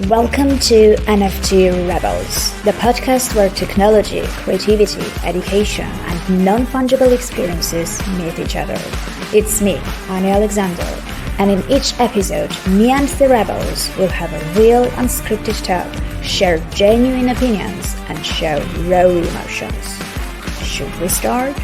Welcome to NFT Rebels, the podcast where technology, creativity, education, and non-fungible experiences meet each other. It's me, Annie Alexander, and in each episode, me and the Rebels will have a real unscripted talk, share genuine opinions, and show raw emotions. Should we start?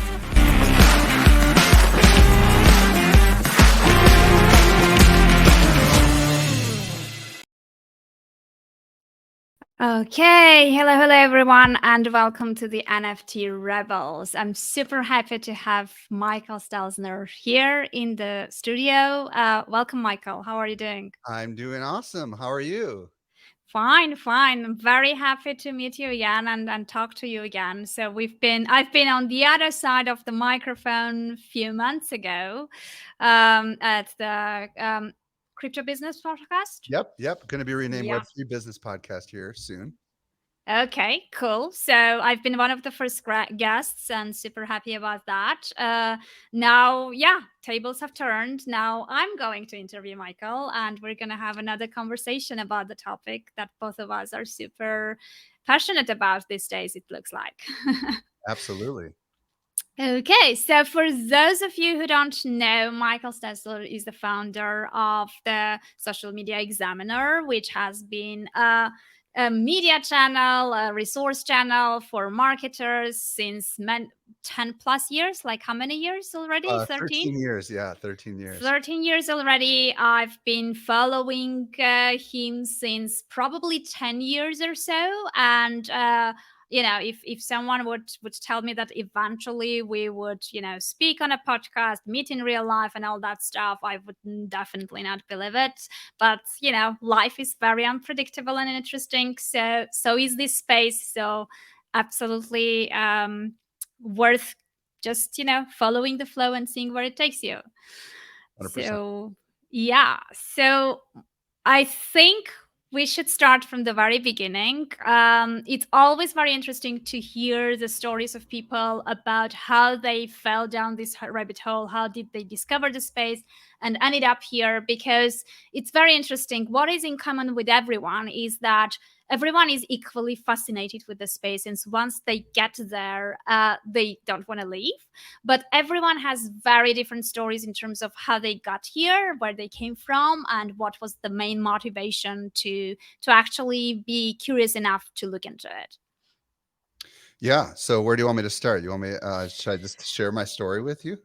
Okay, hello everyone, and welcome to the NFT Rebels. I'm super happy to have Michael Stelzner here in the studio. Welcome, Michael. How are you doing? I'm doing awesome. How are you? Fine. I'm very happy to meet you again and talk to you again. So I've been on the other side of the microphone a few months ago at the Crypto Business Podcast. Yep. Going to be renamed Yeah. Web3 Business Podcast here soon. Okay, cool. So I've been one of the first guests and super happy about that. Now, tables have turned. Now I'm going to interview Michael and we're going to have another conversation about the topic that both of us are super passionate about these days, it looks like. Absolutely. Okay, so for those of you who don't know, Michael Stelzner is the founder of the Social Media Examiner, which has been a media channel, a resource channel for marketers since 10 plus years. Like how many years already? 13? 13 years. Yeah, 13 years. 13 years already. I've been following him since probably 10 years or so. And if someone would tell me that eventually we would speak on a podcast, meet in real life and all that stuff, I would definitely not believe it. But life is very unpredictable and interesting, so is this space. So absolutely worth just following the flow and seeing where it takes you. 100%. So I think we should start from the very beginning. It's always very interesting to hear the stories of people about how they fell down this rabbit hole, how did they discover the space and ended up here, because it's very interesting. What is in common with everyone is that everyone is equally fascinated with the space, and once they get there, they don't want to leave. But everyone has very different stories in terms of how they got here, where they came from, and what was the main motivation to actually be curious enough to look into it. Yeah. So where do you want me to start? You want me? Should I just share my story with you?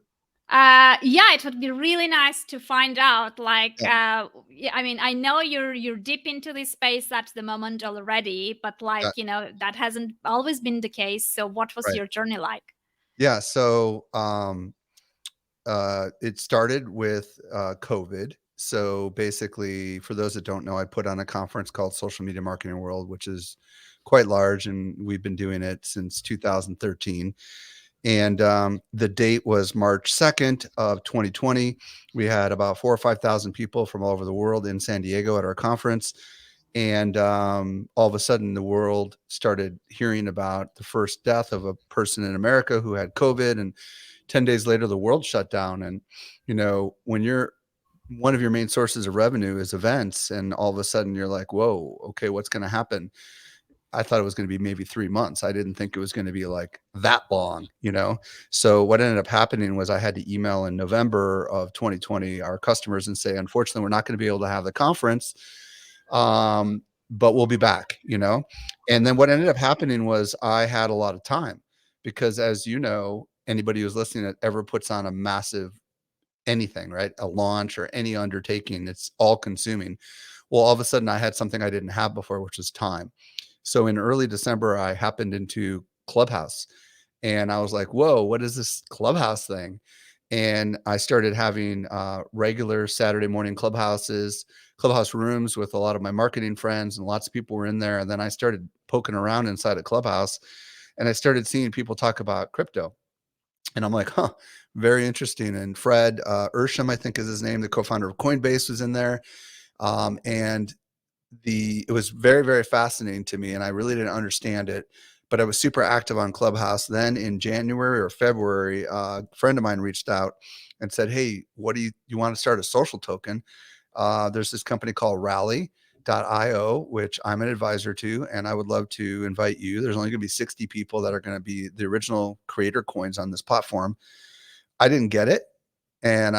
It would be really nice to find out. I mean, I know you're deep into this space at the moment already, but that hasn't always been the case. So what was Right. your journey like? Yeah. So it started with COVID. So basically, for those that don't know, I put on a conference called Social Media Marketing World, which is quite large, and we've been doing it since 2013. And the date was March 2nd of 2020. We had about 4,000 or 5,000 people from all over the world in San Diego at our conference. And all of a sudden, the world started hearing about the first death of a person in America who had COVID. And 10 days later, the world shut down. And, when you're one of your main sources of revenue is events, and all of a sudden you're like, whoa, okay, what's going to happen? I thought it was going to be maybe 3 months. I didn't think it was going to be like that long. So what ended up happening was I had to email in November of 2020 our customers and say, unfortunately, we're not going to be able to have the conference, but we'll be back. And then what ended up happening was I had a lot of time, because, as you know, anybody who's listening that ever puts on a massive anything, right, a launch or any undertaking, it's all consuming. Well, all of a sudden I had something I didn't have before, which was time. So in early December, I happened into Clubhouse, and I was like, whoa, what is this Clubhouse thing? And I started having regular Saturday morning clubhouse rooms with a lot of my marketing friends, and lots of people were in there. And then I started poking around inside a Clubhouse, and I started seeing people talk about crypto. And I'm like, very interesting. And Fred Ursham, I think is his name, the co-founder of Coinbase, was in there. And it was very, very fascinating to me, and I really didn't understand it, but I was super active on Clubhouse. Then in January or February, a friend of mine reached out and said, hey, what do you want to start a social token? There's this company called Rally, Uppbeat.io, which I'm an advisor to, and I would love to invite you. There's only going to be 60 people that are going to be the original creator coins on this platform. I didn't get it, and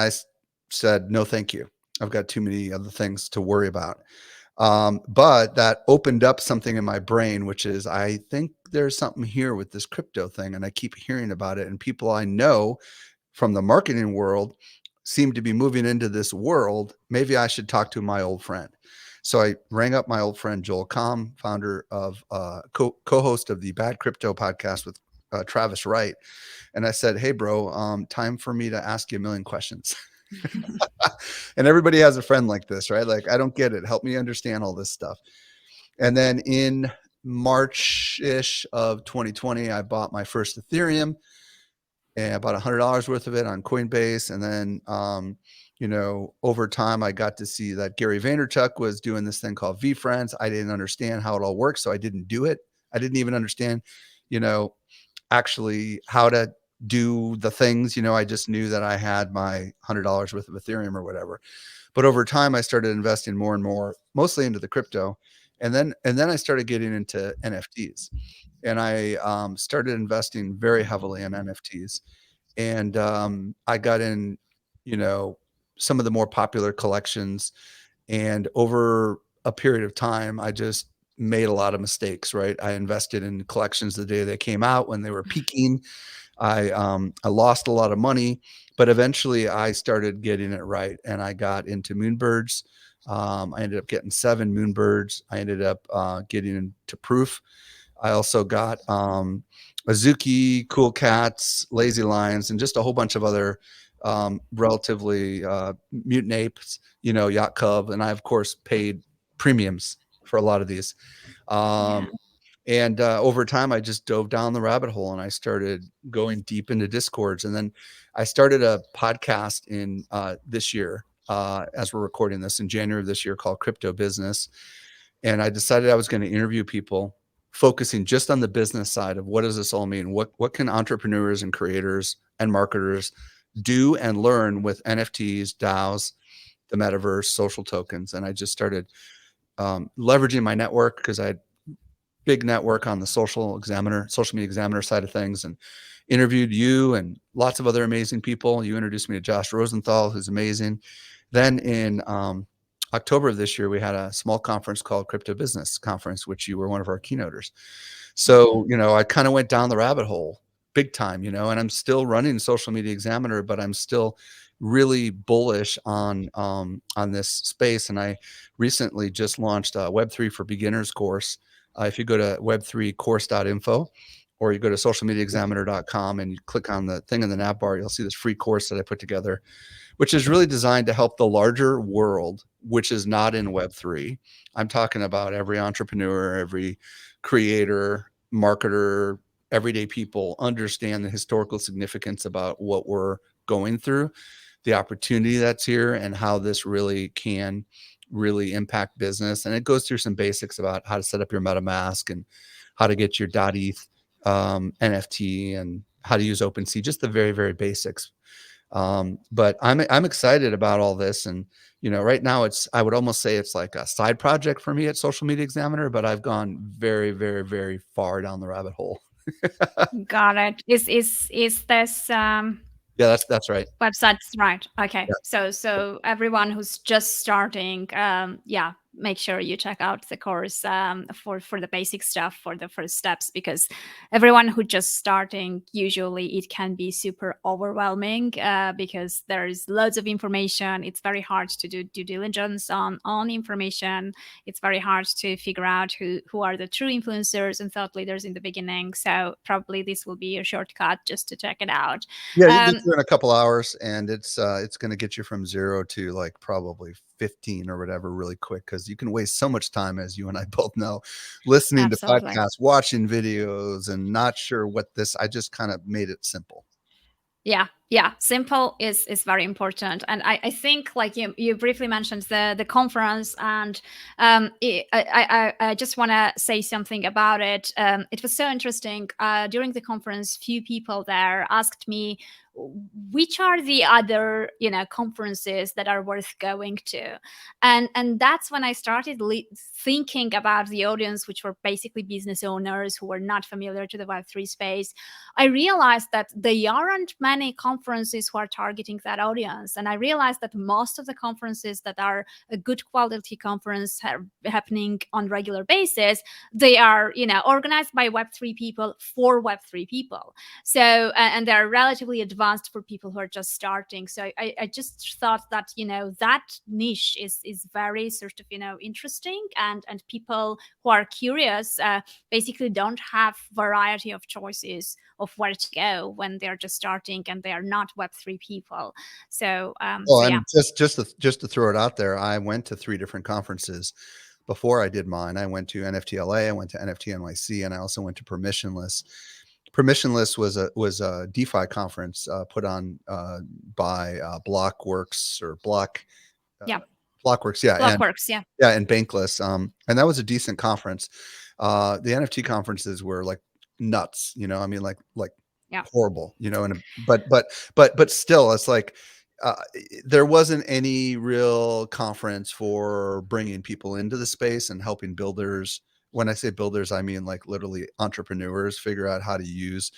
said, no, thank you. I've got too many other things to worry about. But that opened up something in my brain, which is I think there's something here with this crypto thing, and I keep hearing about it, and people I know from the marketing world seem to be moving into this world. Maybe I should talk to my old friend. So I rang up my old friend Joel Comm, founder of co-host of the Bad Crypto podcast with Travis Wright, and I said, "Hey, bro, time for me to ask you a million questions." And everybody has a friend like this, right? Like, I don't get it. Help me understand all this stuff. And then in March-ish of 2020, I bought my first Ethereum and about $100 worth of it on Coinbase. And then, over time, I got to see that Gary Vaynerchuk was doing this thing called VFriends. I didn't understand how it all works, so I didn't do it. I didn't even understand, you know, actually how to do the things. I just knew that I had my $100 worth of Ethereum or whatever. But over time, I started investing more and more, mostly into the crypto, and then I started getting into NFTs, and I started investing very heavily in NFTs, and I got in, you know, some of the more popular collections, and over a period of time, I just made a lot of mistakes. Right, I invested in collections the day they came out when they were peaking. I lost a lot of money, but eventually I started getting it right, and I got into moonbirds. I ended up getting 7 moonbirds. I ended up getting into proof. I also got Azuki, Cool Cats, Lazy Lions, and just a whole bunch of other relatively mutant apes, Yacht Cub, and I of course paid premiums for a lot of these. Yeah. Um, and over time, I just dove down the rabbit hole and I started going deep into discords. And then I started a podcast in this year, as we're recording this in January of this year, called Crypto Business. And I decided I was going to interview people focusing just on the business side of what does this all mean? What can entrepreneurs and creators and marketers do and learn with NFTs, DAOs, the metaverse, social tokens? And I just started leveraging my network because I had big network on the social media examiner side of things, and interviewed you and lots of other amazing people. You introduced me to Josh Rosenthal, who's amazing. Then in October of this year, we had a small conference called Crypto Business Conference, which you were one of our keynoters. So, I kind of went down the rabbit hole big time, and I'm still running Social Media Examiner, but I'm still really bullish on this space. And I recently just launched a Web3 for Beginners course. If you go to web3course.info, or you go to socialmediaexaminer.com and you click on the thing in the nav bar, you'll see this free course that I put together, which is really designed to help the larger world, which is not in Web3. I'm talking about every entrepreneur, every creator, marketer, everyday people understand the historical significance about what we're going through, the opportunity that's here, and how this really can really impact business. And it goes through some basics about how to set up your MetaMask and how to get your .eth NFT and how to use OpenSea, just the very, very basics. But I'm excited about all this. And, right now I would almost say it's like a side project for me at Social Media Examiner, but I've gone very, very, very far down the rabbit hole. Got it. Is this Yeah, that's right. websites, right? Okay. Yeah. So everyone who's just starting, yeah, make sure you check out the course for the basic stuff, for the first steps, because everyone who just starting, usually it can be super overwhelming because there's loads of information. It's very hard to do due diligence on information. It's very hard to figure out who are the true influencers and thought leaders in the beginning. So probably this will be a shortcut just to check it out. Yeah, you get Um, through in a couple hours, and it's going to get you from 0 to like probably 15 or whatever really quick, because you can waste so much time, as you and I both know, listening to Absolutely. podcasts, watching videos, and not sure what this. I just kind of made it simple. Yeah. Yeah, simple is very important, and I think like you briefly mentioned the conference, and I just want to say something about it. It was so interesting. During the conference, few people there asked me which are the other conferences that are worth going to, and that's when I started thinking about the audience, which were basically business owners who were not familiar to the Web3 space. I realized that there aren't many conferences who are targeting that audience. And I realized that most of the conferences that are a good quality conference happening on regular basis, they are, organized by Web3 people for Web3 people. So, and they're relatively advanced for people who are just starting. So I just thought that, that niche is very sort of, interesting, and people who are curious basically don't have variety of choices of where to go when they're just starting and they are not Web3 people. So, Well, yeah, and just to throw it out there, I went to 3 different conferences before I did mine. I went to NFTLA, I went to NFT NYC, and I also went to Permissionless. Permissionless was a DeFi conference put on by Blockworks or uh, yeah, Blockworks, yeah, and Blockworks, yeah, yeah, and Bankless, and that was a decent conference. The NFT conferences were like nuts, I mean, like yeah. horrible, and but still, it's like uh, there wasn't any real conference for bringing people into the space and helping builders. When I say builders, I mean like literally entrepreneurs figure out how to use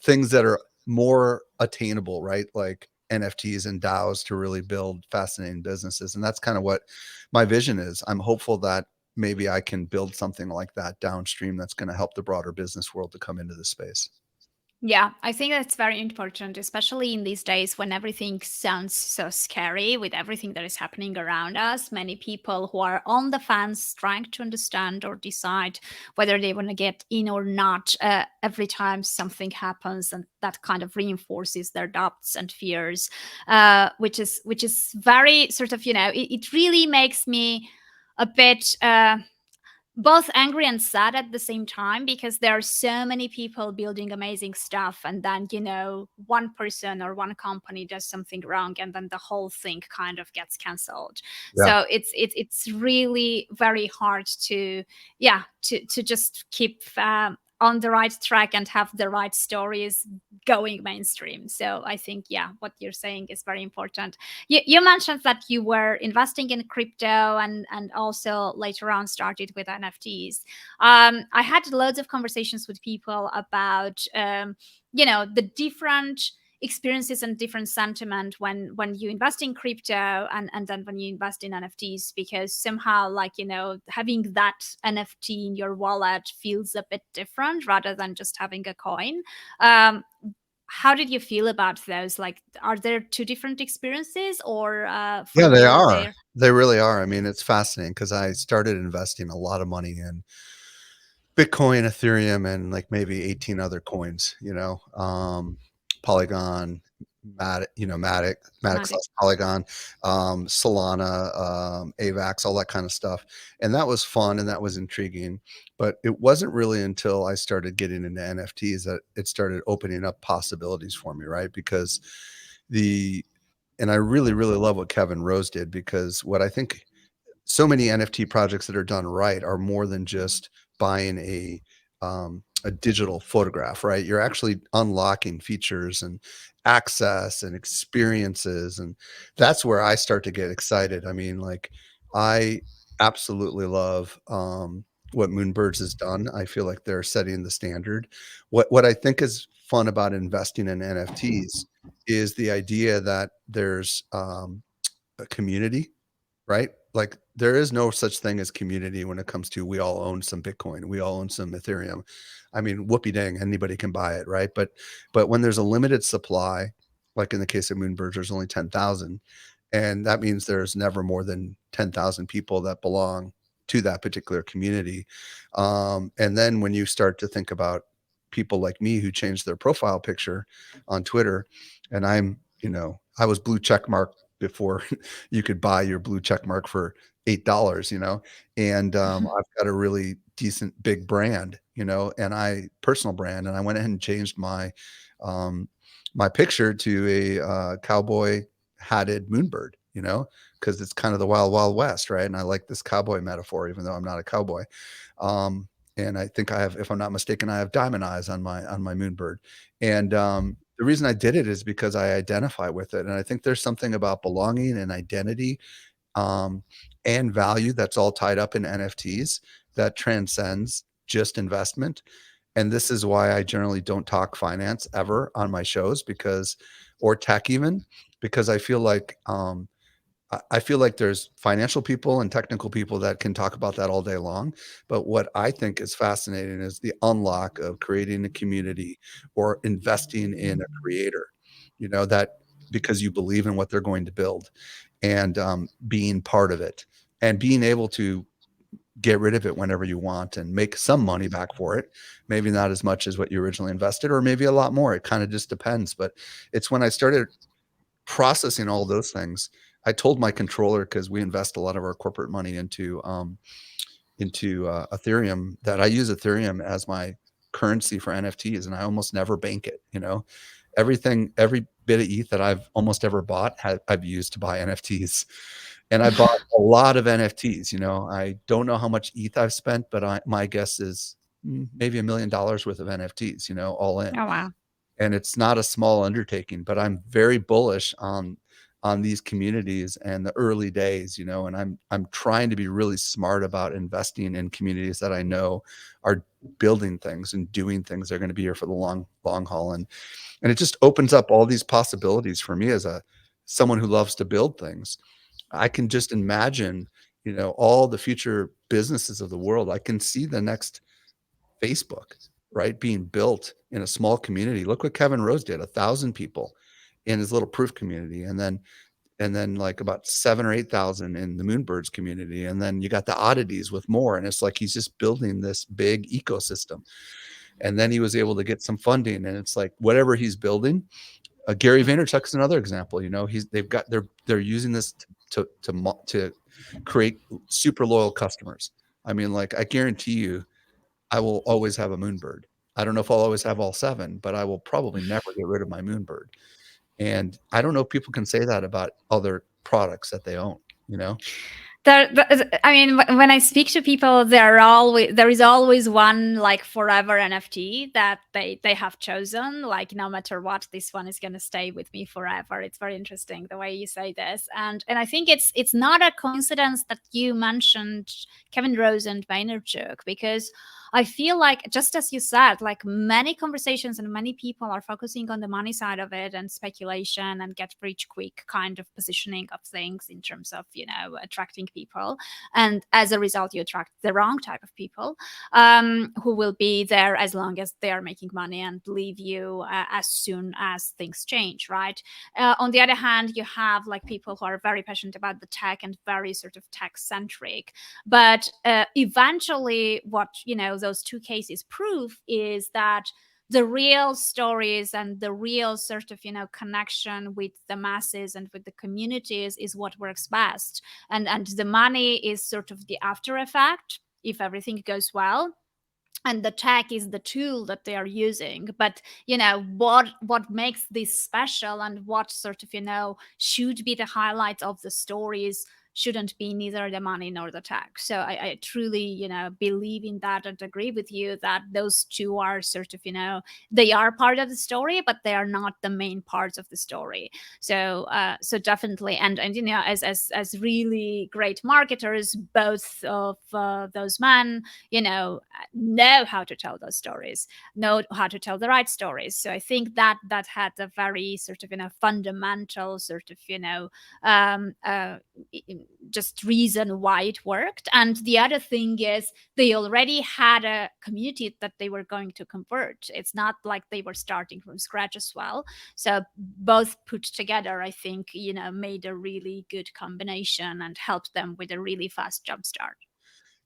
things that are more attainable, right? Like NFTs and DAOs to really build fascinating businesses. And that's kind of what my vision is. I'm hopeful that maybe I can build something like that downstream that's going to help the broader business world to come into the space. Yeah, I think that's very important, especially in these days when everything sounds so scary with everything that is happening around us. Many people who are on the fence trying to understand or decide whether they want to get in or not every time something happens, and that kind of reinforces their doubts and fears, which is very sort of it really makes me a bit both angry and sad at the same time, because there are so many people building amazing stuff, and then one person or one company does something wrong, and then the whole thing kind of gets cancelled. Yeah. So it's really very hard to to just keep on the right track and have the right stories going mainstream. So I think, yeah, what you're saying is very important. You mentioned that you were investing in crypto, and also later on started with NFTs. I had loads of conversations with people about the different experiences and different sentiment when you invest in crypto, and then when you invest in NFTs, because somehow, like, having that NFT in your wallet feels a bit different rather than just having a coin. um, how did you feel about those? Like, are there two different experiences, or for Yeah, they you are. there? They really are. I mean, it's fascinating because I started investing a lot of money in Bitcoin, Ethereum, and like maybe 18 other coins, Polygon, Matic Magic. slash Polygon, Solana, AVAX, all that kind of stuff. And that was fun and that was intriguing. But it wasn't really until I started getting into NFTs that it started opening up possibilities for me, right? Because the, and I really, really love what Kevin Rose did, because what I think so many NFT projects that are done right are more than just buying a digital photograph, right? You're actually unlocking features and access and experiences, and that's where I start to get excited. I mean, like, I absolutely love what Moonbirds has done. I feel like they're setting the standard. What I think is fun about investing in NFTs is the idea that there's a community, right? Like, there is no such thing as community when it comes to we all own some Bitcoin, we all own some Ethereum. I mean, whoopee dang, anybody can buy it, right? But when there's a limited supply, like in the case of Moonbird, there's only 10,000, and that means there's never more than 10,000 people that belong to that particular community. And then when you start to think about people like me who changed their profile picture on Twitter, and I was blue check mark before you could buy your blue check mark for $8, and I've got a really decent big brand, and I personal brand, and I went ahead and changed my um, my picture to a cowboy hatted moonbird, because it's kind of the wild, wild west, right? And I like this cowboy metaphor, even though I'm not a cowboy. Um, and I think I have, if I'm not mistaken, I have diamond eyes on my moonbird. And the reason I did it is because I identify with it, and I think there's something about belonging and identity, um, and value that's all tied up in NFTs that transcends just investment. And this is why I generally don't talk finance ever on my shows, because, or tech even, because I feel like there's financial people and technical people that can talk about that all day long. But what I think is fascinating is the unlock of creating a community or investing in a creator, that because you believe in what they're going to build, and being part of it, and being able to get rid of it whenever you want and make some money back for it. Maybe not as much as what you originally invested, or maybe a lot more. It kind of just depends. But it's when I started processing all those things. I told my controller, because we invest a lot of our corporate money into Ethereum, that I use Ethereum as my currency for NFTs, and I almost never bank it. Every bit of ETH that I've almost ever bought, I've used to buy NFTs, and I bought a lot of NFTs. I don't know how much ETH I've spent, but my guess is maybe $1 million worth of NFTs. All in. Oh wow. And it's not a small undertaking, but I'm very bullish on these communities and the early days, and I'm trying to be really smart about investing in communities that I know are building things and doing things. They're going to be here for the long haul. And it just opens up all these possibilities for me as a someone who loves to build things. I can just imagine, all the future businesses of the world. I can see the next Facebook, right, being built in a small community. Look what Kevin Rose did, 1,000 people in his little proof community, and then like about 7 or 8,000 in the Moonbirds community. And then you got the oddities with more. And it's like he's just building this big ecosystem. And then he was able to get some funding. And it's like whatever he's building. Gary Vaynerchuk's another example. They're using this to create super loyal customers. I mean, like, I guarantee you, I will always have a Moonbird. I don't know if I'll always have all 7, but I will probably never get rid of my Moonbird. And I don't know if people can say that about other products that they own, you know? I mean, when I speak to people, there is always one like forever NFT that they have chosen. Like no matter what, this one is going to stay with me forever. It's very interesting the way you say this, and I think it's not a coincidence that you mentioned Kevin Rose and Vaynerchuk, because I feel like, just as you said, like many conversations and many people are focusing on the money side of it and speculation and get rich quick kind of positioning of things in terms of, attracting people. And as a result, you attract the wrong type of people, who will be there as long as they are making money and leave you as soon as things change, right? On the other hand, you have like people who are very passionate about the tech and very sort of tech centric. But eventually, what those two cases prove is that the real stories and the real sort of connection with the masses and with the communities is what works best, and the money is sort of the after effect if everything goes well, and the tech is the tool that they are using. But what makes this special and what sort of should be the highlights of the stories shouldn't be neither the money nor the tech. So I truly believe in that and agree with you that those two are sort of they are part of the story, but they are not the main parts of the story. So definitely, and as really great marketers, both of those men know how to tell those stories, know how to tell the right stories. So I think that had a very sort of fundamental sort of um, uh, just reason why it worked. And the other thing is they already had a community that they were going to convert. It's not like they were starting from scratch as well. So both put together, I think, made a really good combination and helped them with a really fast jump start.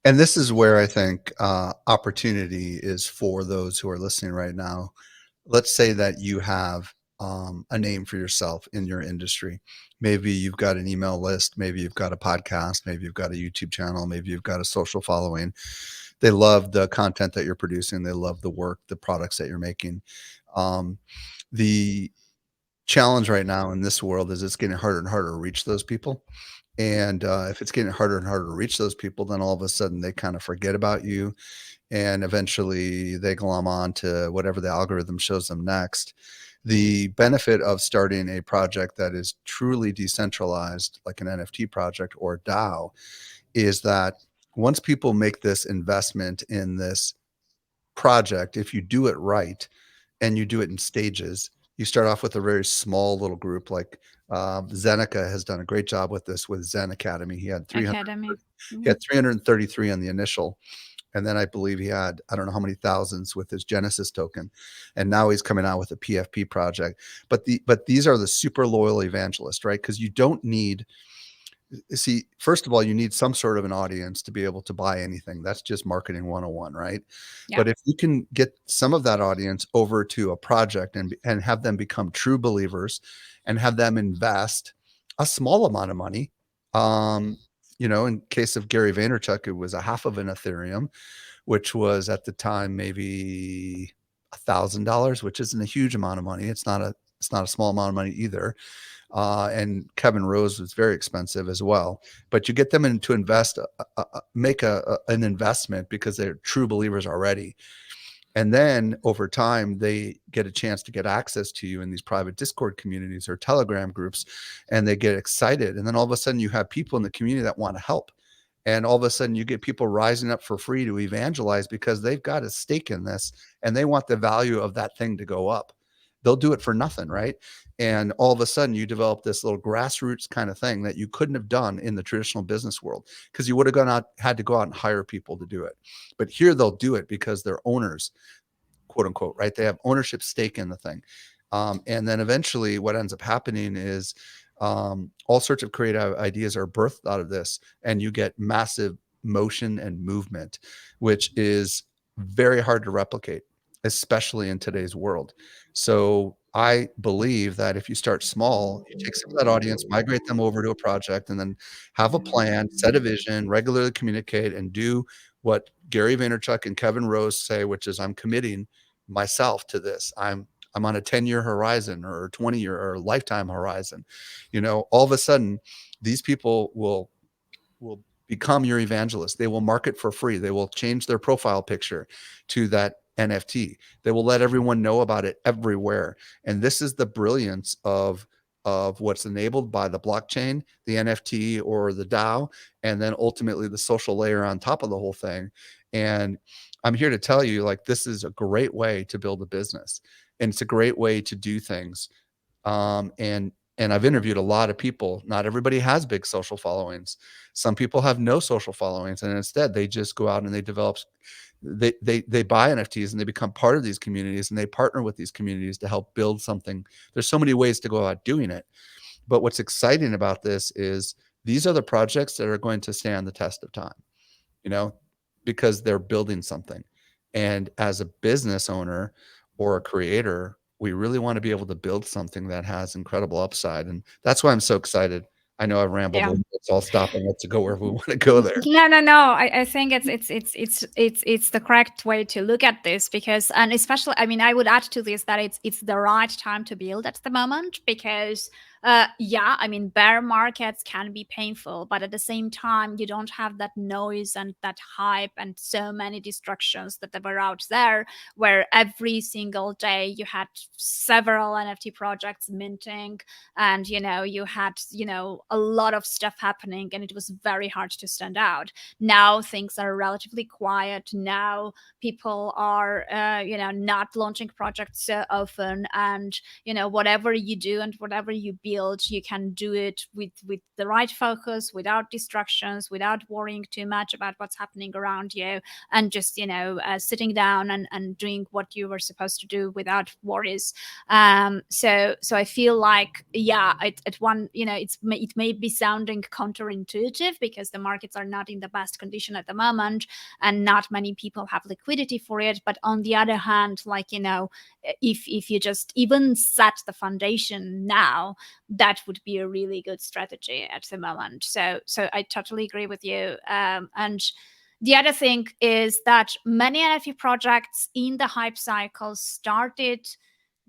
And this is where I think opportunity is for those who are listening right now. Let's say that you have a name for yourself in your industry. Maybe you've got an email list, maybe you've got a podcast, maybe you've got a YouTube channel, maybe you've got a social following. They love the content that you're producing, they love the work, the products that you're making. Um, the challenge right now in this world is it's getting harder and harder to reach those people. And if it's getting harder and harder to reach those people, then all of a sudden they kind of forget about you, and eventually they glom on to whatever the algorithm shows them next. The benefit of starting a project that is truly decentralized, like an NFT project or a DAO, is that once people make this investment in this project, if you do it right and you do it in stages, you start off with a very small little group. Like Zeneca has done a great job with this with Zen Academy. Academy. He Mhm. had 333 on the initial, and then I believe he had, I don't know how many thousands with his Genesis token, and now he's coming out with a PFP project. But these are the super loyal evangelists, right? Because you don't need, see, first of all, you need some sort of an audience to be able to buy anything. That's just marketing 101, right? Yeah. But if you can get some of that audience over to a project and have them become true believers and have them invest a small amount of money, um, in case of Gary Vaynerchuk, it was a half of an Ethereum, which was at the time maybe $1,000, which isn't a huge amount of money. It's not a small amount of money either. And Kevin Rose was very expensive as well. But you get them in to invest, make an investment because they're true believers already. And then over time, they get a chance to get access to you in these private Discord communities or Telegram groups, and they get excited. And then all of a sudden, you have people in the community that want to help. And all of a sudden, you get people rising up for free to evangelize because they've got a stake in this and they want the value of that thing to go up. They'll do it for nothing, right? And all of a sudden, you develop this little grassroots kind of thing that you couldn't have done in the traditional business world because you would have had to go out and hire people to do it. But here they'll do it because they're owners, quote unquote, right? They have ownership stake in the thing. And then eventually what ends up happening is all sorts of creative ideas are birthed out of this, and you get massive motion and movement, which is very hard to replicate, especially in today's world. So I believe that if you start small, you take some of that audience, migrate them over to a project, and then have a plan, set a vision, regularly communicate, and do what Gary Vaynerchuk and Kevin Rose say, which is I'm committing myself to this. I'm on a 10-year horizon or 20-year or lifetime horizon. All of a sudden, these people will become your evangelist. They will market for free. They will change their profile picture to that NFT. They will let everyone know about it everywhere. And this is the brilliance of what's enabled by the blockchain, the NFT or the DAO, and then ultimately the social layer on top of the whole thing. And I'm here to tell you, like, this is a great way to build a business, and it's a great way to do things. And I've interviewed a lot of people. Not everybody has big social followings. Some people have no social followings, and instead they just go out and they develop. They buy NFTs and they become part of these communities, and they partner with these communities to help build something. There's so many ways to go about doing it. But what's exciting about this is these are the projects that are going to stand the test of time, you know, because they're building something. And as a business owner or a creator, we really want to be able to build something that has incredible upside. And that's why I'm so excited. I know I've rambled a Yeah. little bit, so I'll stop and let you go wherever we want to go there. No, no, no. I think it's the correct way to look at this because, and especially, I mean, I would add to this that it's the right time to build at the moment because, yeah, I mean, bear markets can be painful, but at the same time, you don't have that noise and that hype and so many distractions that were out there, where every single day you had several NFT projects minting, and you had a lot of stuff happening, and it was very hard to stand out. Now things are relatively quiet. Now people are not launching projects so often, and whatever you do and whatever you build, you can do it with the right focus, without distractions, without worrying too much about what's happening around you, and just sitting down and doing what you were supposed to do without worries. So I feel like, yeah, at one, it may be sounding counterintuitive because the markets are not in the best condition at the moment, and not many people have liquidity for it. But on the other hand, like, if you just even set the foundation now, that would be a really good strategy at the moment. So I totally agree with you. And the other thing is that many NFT projects in the hype cycle started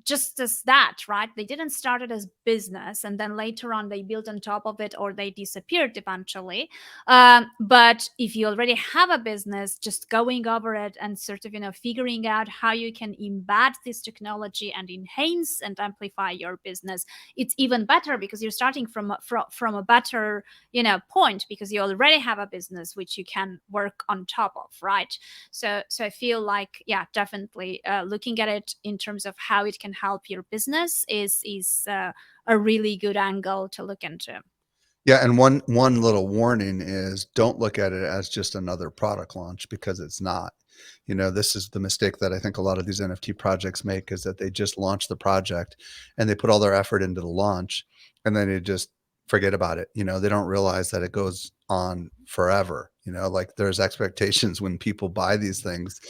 just as that, right? They didn't start it as business and then later on they built on top of it or they disappeared eventually. But if you already have a business, just going over it and sort of, figuring out how you can embed this technology and enhance and amplify your business, it's even better because you're starting from a better, point, because you already have a business which you can work on top of, right? So I feel like, yeah, definitely looking at it in terms of how it can help your business is a really good angle to look into. Yeah, and one little warning is don't look at it as just another product launch, because it's not. This is the mistake that I think a lot of these NFT projects make, is that they just launch the project and they put all their effort into the launch and then they just forget about it. They don't realize that it goes on forever. Like there's expectations when people buy these things,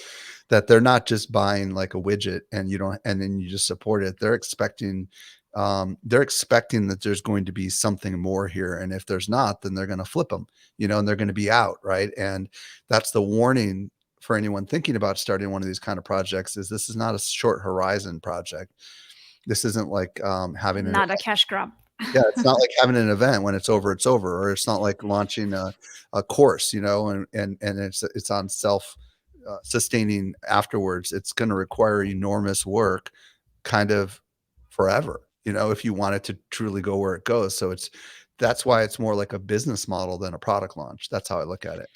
that they're not just buying like a widget and you don't, and then you just support it. They're expecting that there's going to be something more here, and if there's not, then they're going to flip them, and they're going to be out, right? And that's the warning for anyone thinking about starting one of these kind of projects, is this is not a short horizon project. This isn't like having an Not a cash grab. yeah, it's not like having an event. When it's over, or it's not like launching a course, and it's on self sustaining afterwards. It's going to require enormous work, kind of forever, if you want it to truly go where it goes. So that's why it's more like a business model than a product launch. That's how I look at it.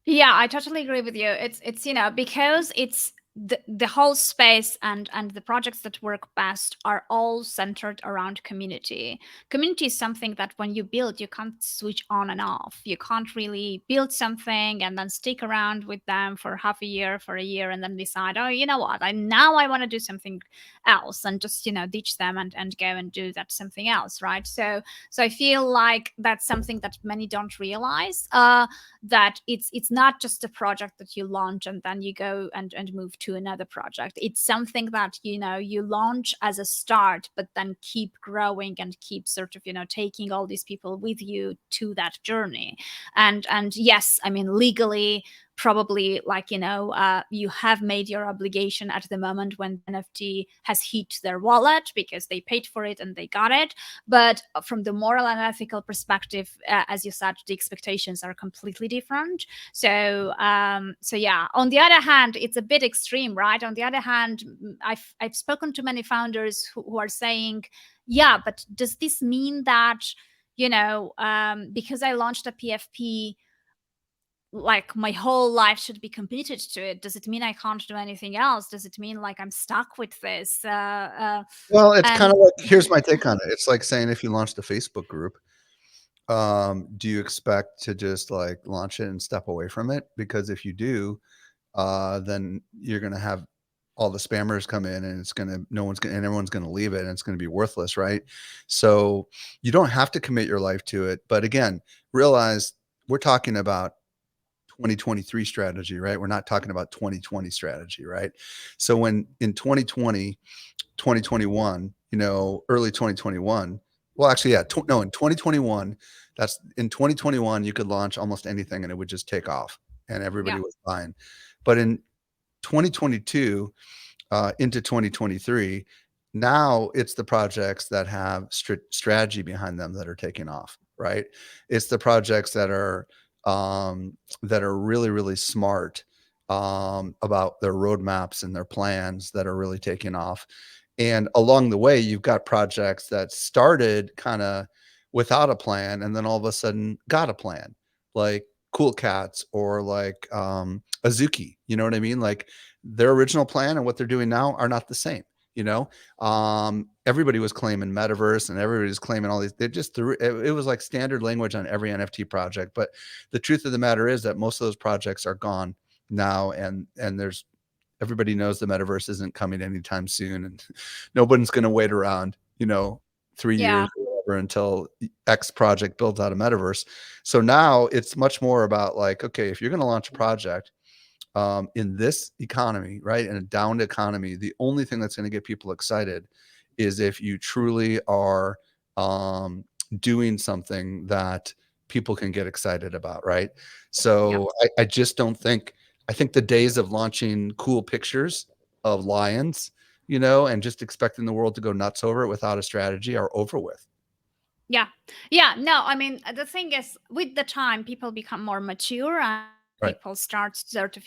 Yeah, I totally agree with you. It's because it's the whole space and the projects that work best are all centered around community. Community is something that when you build, you can't switch on and off. You can't really build something and then stick around with them for half a year, for a year, and then decide, oh, you know what, I want to do something else, and just ditch them and go and do that something else, right? So I feel like that's something that many don't realize. That it's not just a project that you launch and then you go and move to another project. It's something that you launch as a start, but then keep growing and keep sort of taking all these people with you to that journey. And yes, I mean, legally, probably, like, you have made your obligation at the moment when the NFT has hit their wallet because they paid for it and they got it. But from the moral and ethical perspective, as you said, the expectations are completely different. So yeah, on the other hand, it's a bit extreme, right? On the other hand, I've spoken to many founders who are saying, yeah, but does this mean that because I launched a PFP, like my whole life should be committed to it? Does it mean I can't do anything else? Does it mean like I'm stuck with this? Well, it's kind And of like, here's my take on it. It's like saying, if you launched a Facebook group, do you expect to just like launch it and step away from it? Because if you do, then you're going to have all the spammers come in, and no one's going to, and everyone's going to leave it, and it's going to be worthless. Right. So you don't have to commit your life to it. But again, realize we're talking about 2023 strategy, right? We're not talking about 2020 strategy, right? So when in 2020, 2021, early 2021, well, actually, yeah, no, in 2021, that's in 2021, you could launch almost anything and it would just take off and everybody yeah, was fine. But in 2022 into 2023, now it's the projects that have strategy behind them that are taking off, right? It's the projects that are really, really smart about their roadmaps and their plans that are really taking off. And along the way, you've got projects that started kind of without a plan and then all of a sudden got a plan, like Cool Cats or like Azuki. You know what I mean? Like their original plan and what they're doing now are not the same. Everybody was claiming metaverse and everybody was claiming all these. They just threw it was like standard language on every NFT project. But the truth of the matter is that most of those projects are gone now, and there's everybody knows the metaverse isn't coming anytime soon, and nobody's going to wait around 3 years yeah, or whatever until X project builds out a metaverse. So now it's much more about like, okay, if you're going to launch a project in this economy, right, in a downed economy, the only thing that's going to get people excited is if you truly are um, doing something that people can get excited about, right? yeah, So I just don't think, I think the days of launching cool pictures of lions and just expecting the world to go nuts over it without a strategy are over with. Yeah. Yeah. No, I mean, the thing is, with the time, people become more mature and Right. people start sort of,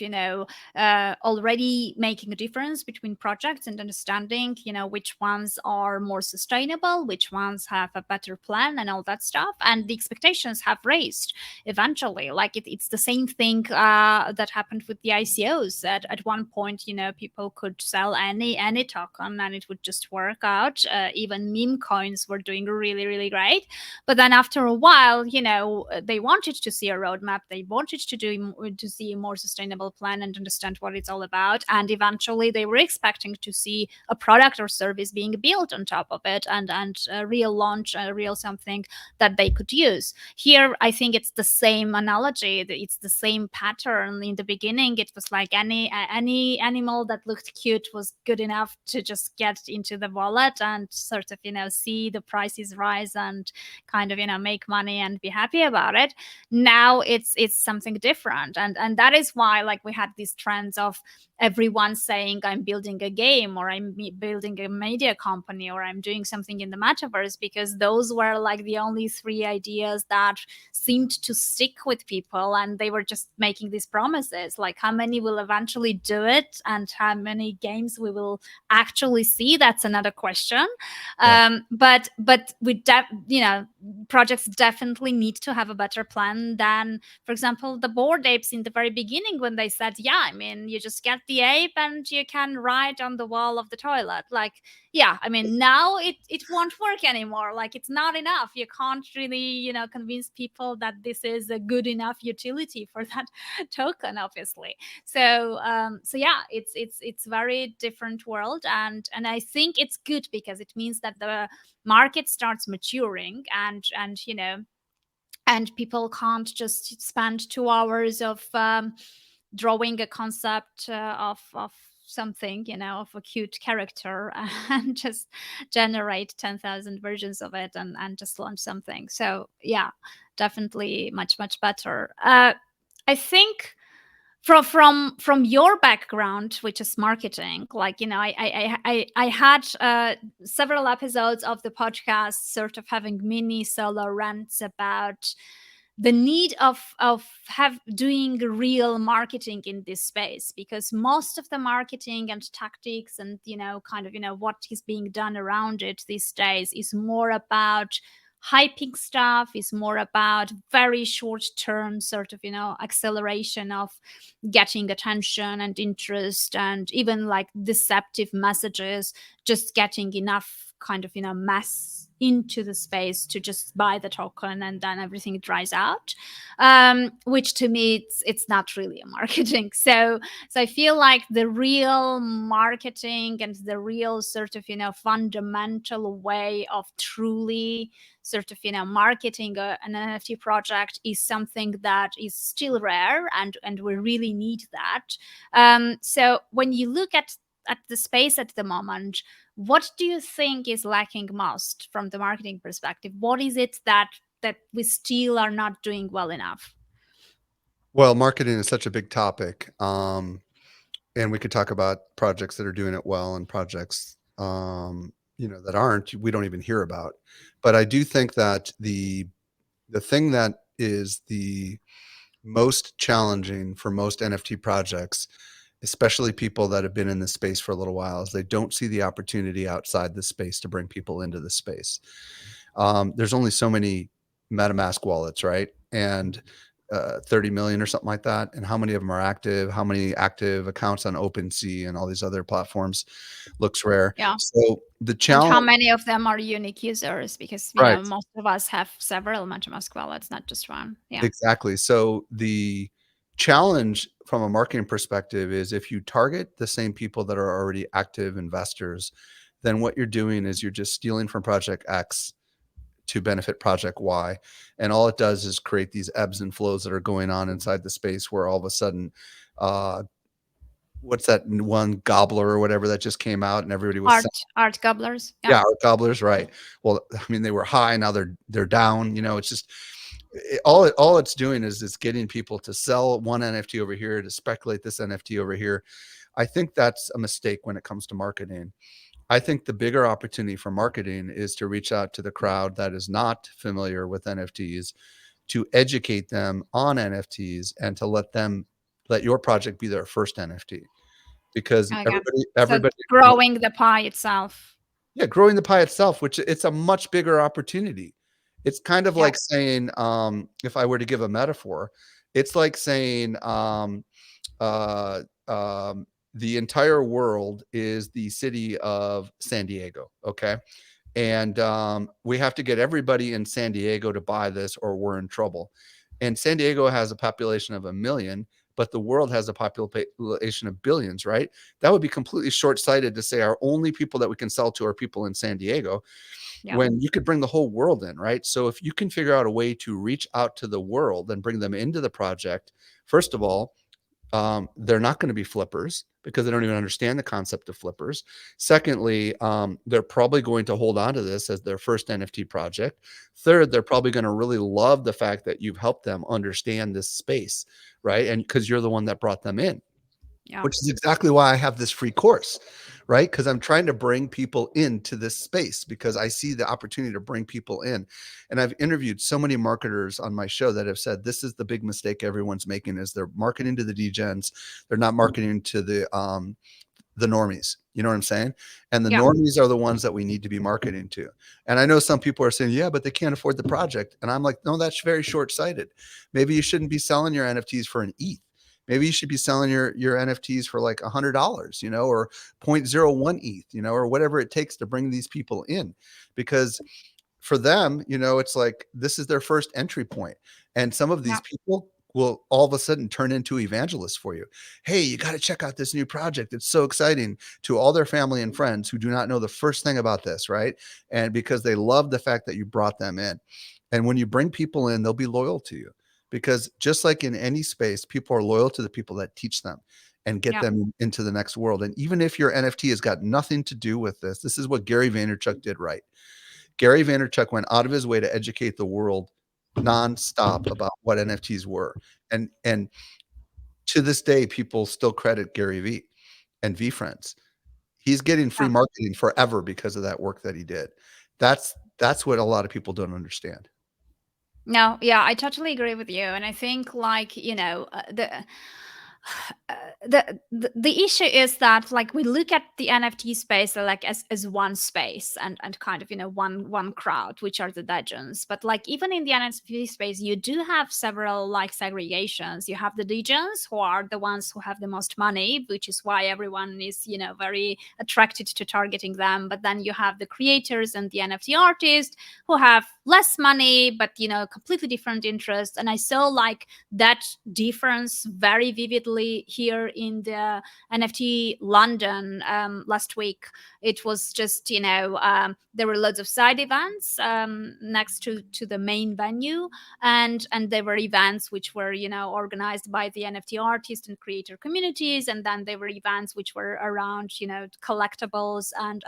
already making a difference between projects and understanding, which ones are more sustainable, which ones have a better plan and all that stuff. And the expectations have raised eventually. Like it's the same thing that happened with the ICOs. At one point, people could sell any token and it would just work out. Even meme coins were doing really, really great. But then after a while, they wanted to see a roadmap. They wanted to see a more sustainable plan and understand what it's all about. And eventually, they were expecting to see a product or service being built on top of it, and a real launch, a real something that they could use. Here, I think it's the same analogy. It's the same pattern. In the beginning, it was like any animal that looked cute was good enough to just get into the wallet and sort of see the prices rise and kind of make money and be happy about it. Now it's something different, and that is why, like, we had these trends of everyone saying I'm building a game, or I'm building a media company, or I'm doing something in the metaverse, because those were like the only three ideas that seemed to stick with people, and they were just making these promises. Like, how many will eventually do it and how many games we will actually see, that's another question. Yeah. But projects definitely need to have a better plan than, for example, the Bored Apes in the very beginning, when they said, yeah, I mean, you just get the ape and you can write on the wall of the toilet. Like, yeah, I mean, now it won't work anymore. Like, it's not enough. You can't really, convince people that this is a good enough utility for that token, obviously. So yeah, it's very different world, and I think it's good because it means that the market starts maturing, and people can't just spend 2 hours of drawing a concept of something, of a cute character and just generate 10,000 versions of it and just launch something. So yeah, definitely much, much better. I think from your background, which is marketing, like, I had several episodes of the podcast sort of having mini solo rants about the need of have doing real marketing in this space, because most of the marketing and tactics and kind of what is being done around it these days is more about hyping stuff, is more about very short term sort of acceleration of getting attention and interest, and even like deceptive messages, just getting enough kind of mass into the space to just buy the token, and then everything dries out, which to me it's not really a marketing. So I feel like the real marketing and the real sort of fundamental way of truly sort of marketing an NFT project is something that is still rare, and we really need that. So when you look at the space at the moment, what do you think is lacking most from the marketing perspective? What is it that we still are not doing well enough? Well, marketing is such a big topic. And we could talk about projects that are doing it well and projects, that aren't, we don't even hear about. But I do think that the thing that is the most challenging for most NFT projects, especially people that have been in this space for a little while, is they don't see the opportunity outside the space to bring people into the space. There's only so many MetaMask wallets, right? And 30 million or something like that. And how many of them are active? How many active accounts on OpenSea and all these other platforms looks rare. Yeah. So the And how challenge, many of them are unique users? Because right? most of us have several MetaMask wallets, not just one. Yeah. Exactly. So the challenge from a marketing perspective is if you target the same people that are already active investors, then what you're doing is you're just stealing from project X to benefit project Y. And all it does is create these ebbs and flows that are going on inside the space where all of a sudden, uh, what's that one gobbler or whatever that just came out and everybody was Art gobblers. Yeah. yeah, our gobblers, right. Well, I mean, they were high, now they're down, it's just all it's doing is it's getting people to sell one NFT over here, to speculate this NFT over here. I think that's a mistake when it comes to marketing. I think the bigger opportunity for marketing is to reach out to the crowd that is not familiar with NFTs, to educate them on NFTs, and to let your project be their first NFT, because Okay. So everybody growing the pie itself. yeah, growing the pie itself, which it's a much bigger opportunity. It's kind of Yeah. like saying, if I were to give a metaphor, it's like saying, uh, um, the entire world is the city of San Diego. Okay. And we have to get everybody in San Diego to buy this or we're in trouble. And San Diego has a population of 1 million, but the world has a population of billions, right? That would be completely short-sighted to say our only people that we can sell to are people in San Diego, Yeah. when you could bring the whole world in, right? So if you can figure out a way to reach out to the world and bring them into the project, first of all, they're not going to be flippers because they don't even understand the concept of flippers. Secondly, they're probably going to hold on to this as their first NFT project. Third, they're probably going to really love the fact that you've helped them understand this space, right? And because you're the one that brought them in, Yeah. which is exactly why I have this free course, right? Because I'm trying to bring people into this space because I see the opportunity to bring people in. And I've interviewed so many marketers on my show that have said this is the big mistake everyone's making is they're marketing to the degens. They're not marketing to the normies. You know what I'm saying? And the Yeah. normies are the ones that we need to be marketing to. And I know some people are saying, yeah, but they can't afford the project. And I'm like, no, that's very short-sighted. Maybe you shouldn't be selling your NFTs for an ETH. Maybe you should be selling your NFTs for like $100, or 0.01 ETH, or whatever it takes to bring these people in. Because for them, it's like this is their first entry point. And some of these Yeah. people will all of a sudden turn into evangelists for you. Hey, you got to check out this new project. It's so exciting, to all their family and friends who do not know the first thing about this, right? And because they love the fact that you brought them in. And when you bring people in, they'll be loyal to you, because just like in any space, people are loyal to the people that teach them and get Yeah. them into the next world. And even if your NFT has got nothing to do with this is what Gary Vaynerchuk did right. Gary Vaynerchuk went out of his way to educate the world nonstop about what NFTs were. And to this day, people still credit Gary V and V Friends. He's getting free Yeah. marketing forever because of that work that he did. That's what a lot of people don't understand. No, yeah, I totally agree with you, and I think like uh, the issue is that like we look at the NFT space like as one space and kind of one crowd, which are the degens. But like even in the NFT space, you do have several like segregations. You have the degens who are the ones who have the most money, which is why everyone is very attracted to targeting them. But then you have the creators and the NFT artists who have less money but completely different interests. And I saw like that difference very vividly here in the NFT London last week. It was just there were loads of side events next to the main venue, and there were events which were organized by the NFT artist and creator communities, and then there were events which were around collectibles and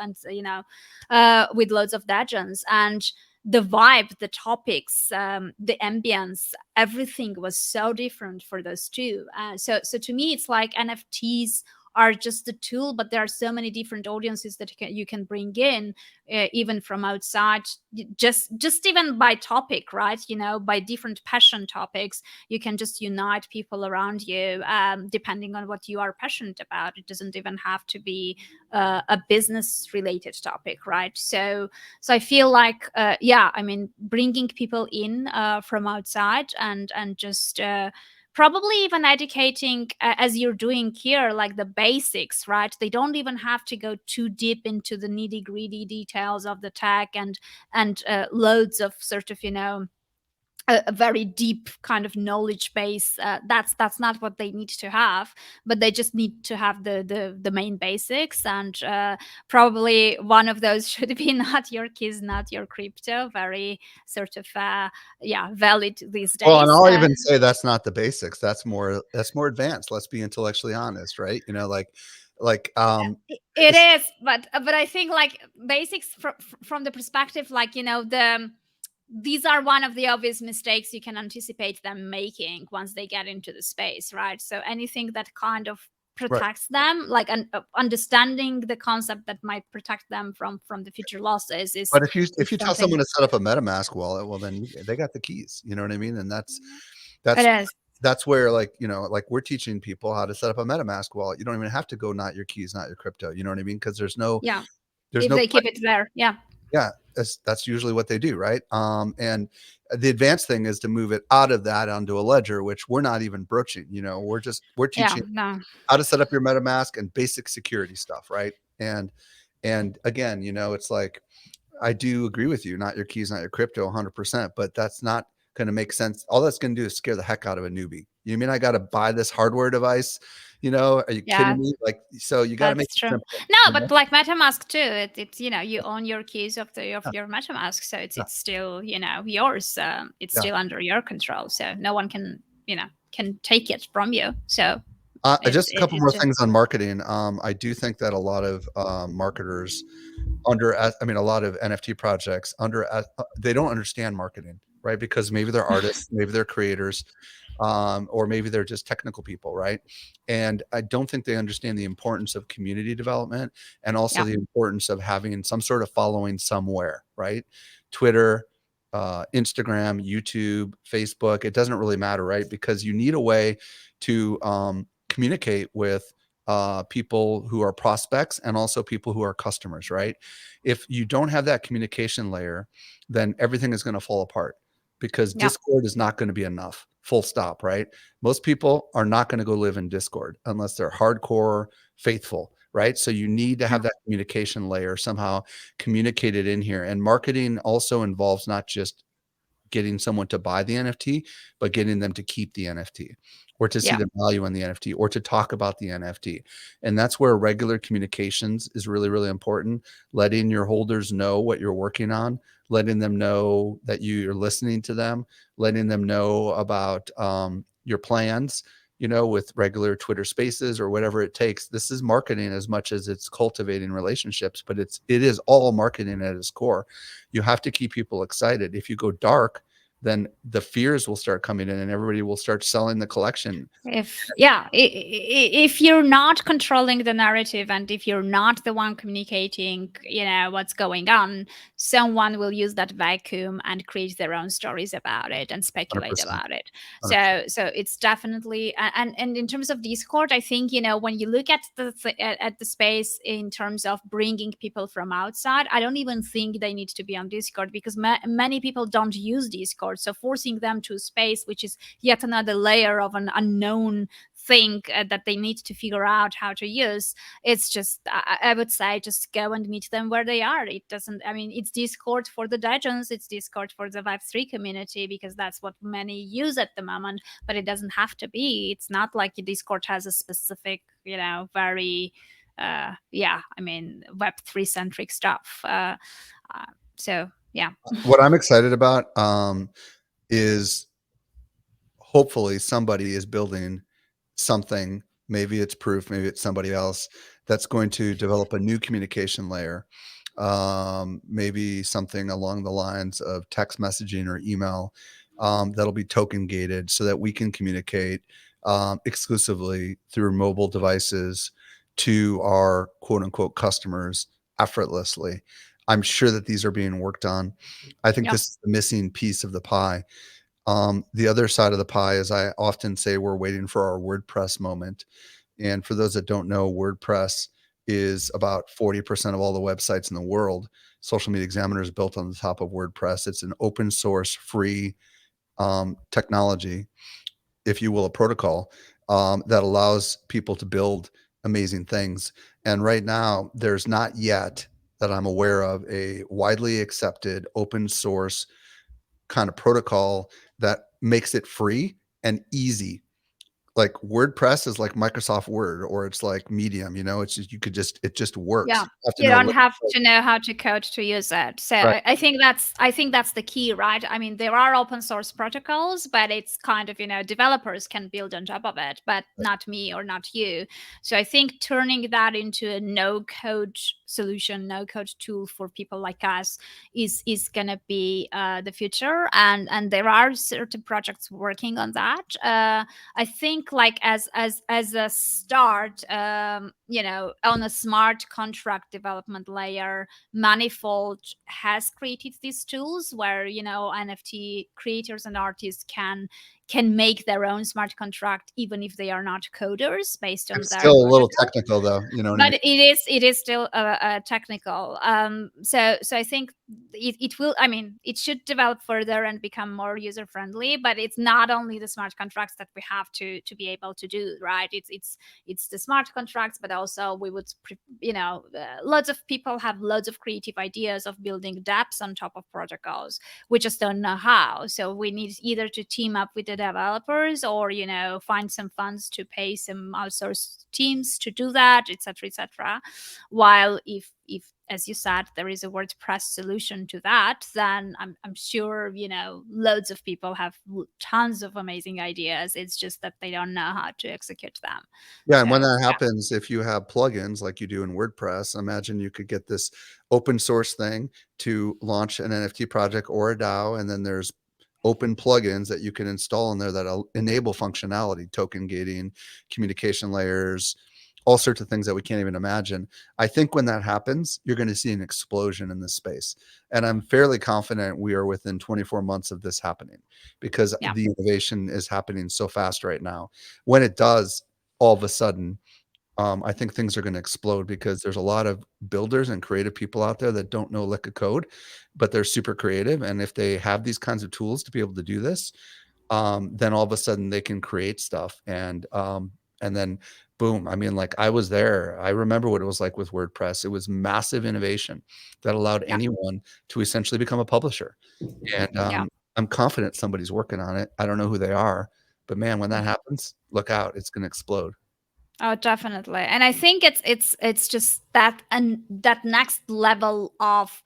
with loads of legends. And the vibe, the topics, the ambience, everything was so different for those two. So to me, it's like NFTs are just a tool, but there are so many different audiences that you can bring in, even from outside, just even by topic, right? By different passion topics, you can just unite people around you, depending on what you are passionate about. It doesn't even have to be a business related topic, right? So I feel like yeah, I mean, bringing people in from outside and just probably even educating, as you're doing here, like the basics, right? They don't even have to go too deep into the nitty gritty details of the tech and loads of sort of a very deep kind of knowledge base. That's not what they need to have, but they just need to have the main basics. And probably one of those should be not your keys, not your crypto. Very sort of yeah, valid these Well, and days. I'll even say that's not the basics. That's more advanced. Let's be intellectually honest, right? It It's is, but I think like basics from the perspective, like the these are one of the obvious mistakes you can anticipate them making once they get into the space, right? So anything that kind of Right. protects them, like understanding the concept that might protect them from the future losses But if you is tell something. someone to set up a MetaMask wallet, well, then they got the keys. You know what I mean? And It that's is. that's where, like, like we're teaching people how to set up a MetaMask wallet. You don't even have to go not your keys, not your crypto. You know what I mean? Because Yeah, there's if no they keep it there. Yeah. yeah, that's usually what they do, right? And the advanced thing is to move it out of that onto a ledger, which we're not even broaching. We're Yeah. teaching No. how to set up your MetaMask and basic security stuff, right? And again, it's like, I do agree with you, not your keys, not your crypto, 100%, but that's not going to make sense. All that's going to do is scare the heck out of a newbie. You mean I got to buy this hardware device? Are you Yeah, kidding me? Like, so you got to make that's it true. simple. No, but like MetaMask too, it's you own your keys of Yeah, your MetaMask, so yeah, it's still yours. It's yeah. still under your control, so no one can take it from you. So Just a couple it's more just things on marketing. I do think that a lot of marketers I mean, a lot of NFT projects they don't understand marketing, right? Because maybe they're artists, maybe they're creators, or maybe they're just technical people, right? And I don't think they understand the importance of community development and also yeah, the importance of having some sort of following somewhere, right? Twitter, Instagram, YouTube, Facebook, it doesn't really matter, right? Because you need a way to communicate with people who are prospects and also people who are customers, right? If you don't have that communication layer, then everything is going to fall apart because yeah, Discord is not going to be enough. Full stop, right? Most people are not going to go live in Discord unless they're hardcore faithful, right? So you need to yeah, have that communication layer somehow communicated in here. And marketing also involves not just getting someone to buy the NFT, but getting them to keep the NFT or to see yeah, the value in the NFT or to talk about the NFT. And that's where regular communications is really, really important. Letting your holders know what you're working on, letting them know that you're listening to them, letting them know about your plans, with regular Twitter spaces or whatever it takes. This is marketing as much as it's cultivating relationships, but it is all marketing at its core. You have to keep people excited. If you go dark, then the fears will start coming in and everybody will start selling the collection. if you're not controlling the narrative and if you're not the one communicating what's going on, someone will use that vacuum and create their own stories about it and speculate 100%. about it. 100%. So it's definitely, and in terms of Discord, I think when you look at the space in terms of bringing people from outside, I don't even think they need to be on Discord because many people don't use Discord, so forcing them to a space which is yet another layer of an unknown thing that they need to figure out how to use. It's just, I would say, just go and meet them where they are. It doesn't, I mean, it's Discord for the Legends, it's Discord for the Web3 community because that's what many use at the moment, but it doesn't have to be. It's not like Discord has a specific, very, I mean, Web3 centric stuff. So, yeah. What I'm excited about is hopefully somebody is building something. Maybe it's proof, maybe it's somebody else that's going to develop a new communication layer. Maybe something along the lines of text messaging or email that'll be token gated so that we can communicate exclusively through mobile devices to our quote unquote customers effortlessly. I'm sure that these are being worked on. I think Yeah. this is the missing piece of the pie. The other side of the pie is I often say we're waiting for our WordPress moment. And for those that don't know, WordPress is about 40% of all the websites in the world. Social Media Examiner is built on the top of WordPress. It's an open source, free technology, if you will, a protocol that allows people to build amazing things. And right now, there's not yet that I'm aware of a widely accepted open source kind of protocol that makes it free and easy. Like WordPress is like Microsoft Word or it's like Medium, it's just it just works. Yeah, You have to you know don't have to know how to code to use it. So right. I think that's the key, right? I mean, there are open source protocols, but it's kind of developers can build on top of it, but not me or not you. So I think turning that into a no code solution, no code tool for people like us is gonna be the future, and there are certain projects working on that. I think like as a start, on a smart contract development layer, Manifold has created these tools where NFT creators and artists can make their own smart contract even if they are not coders based on It's their still a little protocol. technical though, you know what I But mean? it is still technical. So I think it will. I mean, it should develop further and become more user friendly. But it's not only the smart contracts that we have to be able to do, right? It's the smart contracts, but also we would lots of people have lots of creative ideas of building dApps on top of protocols. We just don't know how. So we need either to team up with the developers or find some funds to pay some outsourced teams to do that, etc., etc. While if as you said there is a WordPress solution to that, then I'm sure loads of people have tons of amazing ideas. It's just that they don't know how to execute them. Yeah, and when So that yeah. happens, if you have plugins like you do in WordPress, imagine you could get this open source thing to launch an NFT project or a DAO, and then there's open plugins that you can install in there that enable functionality, token gating, communication layers, all sorts of things that we can't even imagine. I think when that happens, you're going to see an explosion in this space. And I'm fairly confident we are within 24 months of this happening because Yeah. the innovation is happening so fast right now. When it does, all of a sudden, I think things are going to explode because there's a lot of builders and creative people out there that don't know a lick of code, but they're super creative. And if they have these kinds of tools to be able to do this, then all of a sudden they can create stuff. And then boom. I mean, like I was there. I remember what it was like with WordPress. It was massive innovation that allowed Yeah. anyone to essentially become a publisher. And Yeah. I'm confident somebody's working on it. I don't know who they are, but man, when that happens, look out. It's going to explode. Oh, definitely. And I think it's just that, and that next level of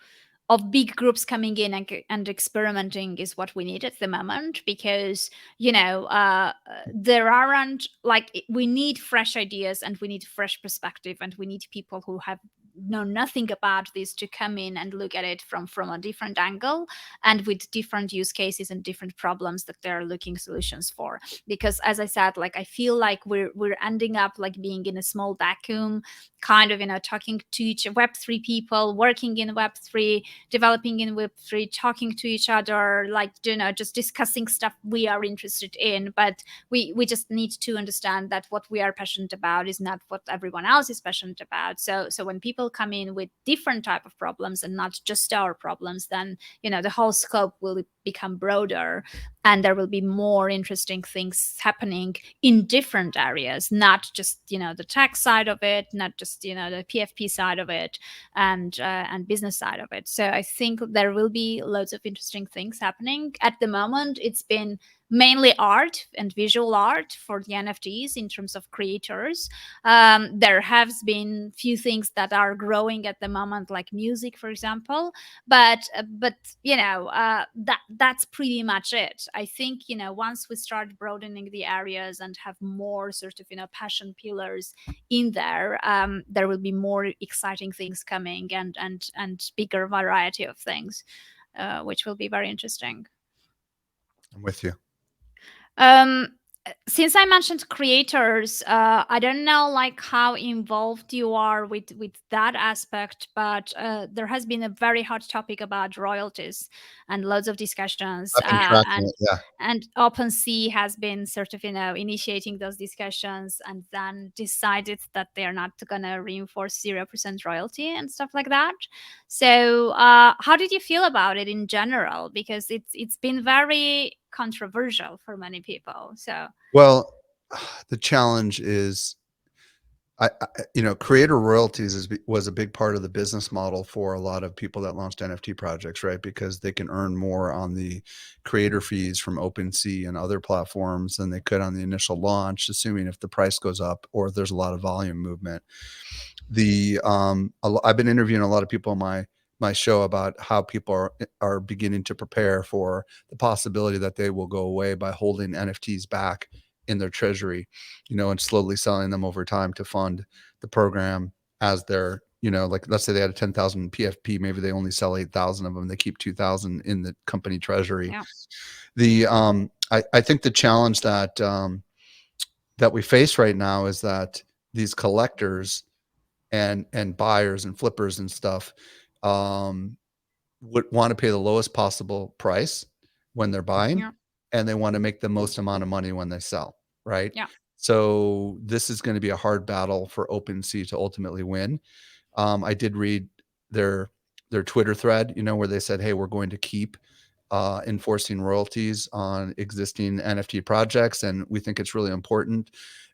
big groups coming in and experimenting is what we need at the moment, because there aren't like we need fresh ideas and we need fresh perspective and we need people who have know nothing about this to come in and look at it from a different angle and with different use cases and different problems that they're looking solutions for. Because as I said, like I feel like we're ending up like being in a small vacuum, kind of talking to each Web3 people, working in Web3, developing in Web3, talking to each other, like just discussing stuff we are interested in. But we just need to understand that what we are passionate about is not what everyone else is passionate about. So when people come in with different type of problems and not just our problems, then the whole scope will become broader and there will be more interesting things happening in different areas, not just the tech side of it, not just the PFP side of it, and business side of it. So I think there will be loads of interesting things happening. At the moment, it's been mainly art and visual art for the NFTs in terms of creators. There has been few things that are growing at the moment, like music, for example. But that's pretty much it. I think once we start broadening the areas and have more sort of passion pillars in there, there will be more exciting things coming and bigger variety of things, which will be very interesting. I'm with you. Um, since I mentioned creators, I don't know like how involved you are with that aspect, but there has been a very hot topic about royalties and loads of discussions, I've been tracking it. Yeah. and OpenSea has been sort of initiating those discussions and then decided that they are not going to reinforce 0% royalty and stuff like that. So how did you feel about it in general? Because it's been very controversial for many people. So Well, the challenge is, creator royalties was a big part of the business model for a lot of people that launched NFT projects, right? Because they can earn more on the creator fees from OpenSea and other platforms than they could on the initial launch, assuming if the price goes up or if there's a lot of volume movement. I've been interviewing a lot of people on my show about how people are beginning to prepare for the possibility that they will go away by holding NFTs back in their treasury, and slowly selling them over time to fund the program as they're like let's say they had a 10,000 PFP, maybe they only sell 8,000 of them. They keep 2,000 in the company treasury. Yeah. I think the challenge that we face right now is that these collectors and buyers and flippers and stuff um, would want to pay the lowest possible price when they're buying, Yeah. and they want to make the most amount of money when they sell, right? Yeah. So this is going to be a hard battle for OpenSea to ultimately win. I did read their their Twitter thread, where they said, "Hey, we're going to keep enforcing royalties on existing NFT projects, and we think it's really important,